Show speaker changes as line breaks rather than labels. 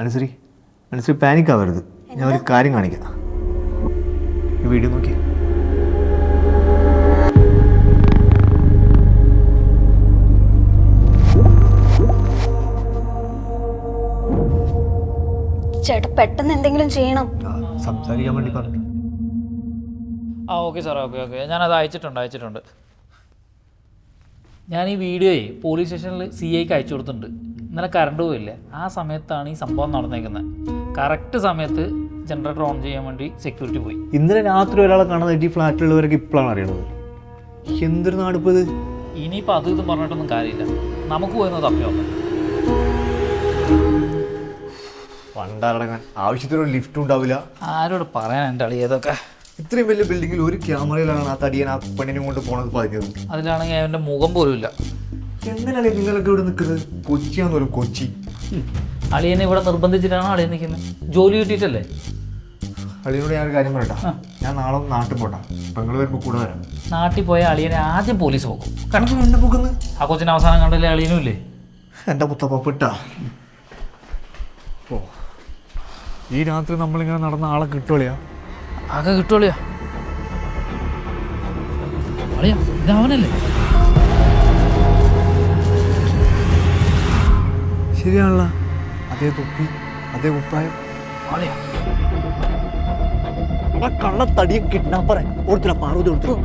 അനുസരി അനുസരി panic ആവരുത്. ഞാൻ ഒരു കാര്യം കാണിക്കാം. ഈ വീഡിയോ നോക്കി.
ചേട്ടാ പെട്ടെന്ന് എന്തെങ്കിലും ചെയ്യണം.
സംസാരിക്കാൻ വേണ്ടി പറഞ്ഞു.
ഓക്കെ സാർ, ഓക്കെ ഞാനത് അയച്ചിട്ടുണ്ട്. ഞാൻ ഈ വീഡിയോയെ പോലീസ് സ്റ്റേഷനിൽ CIക്ക് അയച്ചു കൊടുത്തിട്ടുണ്ട്. ഇന്നലെ കറണ്ട് പോയില്ലേ, ആ സമയത്താണ് ഈ സംഭവം നടന്നേക്കുന്നത്. കറക്റ്റ് സമയത്ത് ജനറേറ്റർ ഓൺ ചെയ്യാൻ വേണ്ടി സെക്യൂരിറ്റി പോയി.
ഇന്നലെ രാത്രി ഒരാളെ കാണാൻ ഈ ഫ്ലാറ്റിലുള്ളവരൊക്കെ ഇപ്പോഴാണ് അറിയണത്. എന്തൊരു നാടിപ്പോൾ ഇത്.
ഇനിയിപ്പോൾ ഇതും പറഞ്ഞിട്ടൊന്നും കാര്യമില്ല, നമുക്ക് പോയെന്ന് തപ്പിയോക്കാം.
പണ്ടടങ്ങാൻ ആവശ്യത്തിനൊരു ലിഫ്റ്റും ഉണ്ടാവില്ല.
ആരോട് പറയാൻ എൻ്റെ അളിയതൊക്കെ.
ഇത്രയും വലിയ ബിൽഡിങ്ങിൽ ഒരു ക്യാമറയിലാണ് ആ തടിയൻ ആ പെണ്ണിനെ കൊണ്ട് പോണത് പതിഞ്ഞത്.
അതിലാണെങ്കിൽ അവൻ്റെ മുഖം പോലും ഇല്ല.
എങ്ങനെയാണ് നിങ്ങളൊക്കെ ഇവിടെ നിൽക്കുന്നത്? കൊച്ചിയാന്ന് പറയും, കൊച്ചി.
അളിയനെ ഇവിടെ നിർബന്ധിച്ചിട്ടാണോ അളിയൻ നിൽക്കുന്നത്? ജോലി കിട്ടിയിട്ടല്ലേ?
അളിയനോട് ഞാനൊരു കാര്യം പറയട്ടാ, ഞാൻ നാളെ നാട്ടിൽ പോട്ടാ. പെങ്ങൾ വരുമ്പോൾ കൂടെ വരാം.
നാട്ടിൽ പോയ അളിയനെ ആദ്യം പോലീസ് പോകും.
എന്നെ പോകുന്നത്
ആ കൊച്ചിന് അവസാനം കണ്ടല്ലേ അളിയനും ഇല്ലേ?
എൻ്റെ മുത്തപ്പട്ടാ. ഓ, ഈ രാത്രി നമ്മളിങ്ങനെ നടന്ന ആളെ കിട്ടുവളിയാ?
ആകെ കിട്ടുവളിയാ. അളിയാ ഇത് അവനല്ലേ?
ശരിയാണല്ലോ, അതേ തൊപ്പി, അതേ കുപ്പായം.
അളിയാ
കള്ള തടിയെ കിഡ്നാപ്പറെ ഓർത്തില്ല, പാർവതി കൊടുത്തില്ല.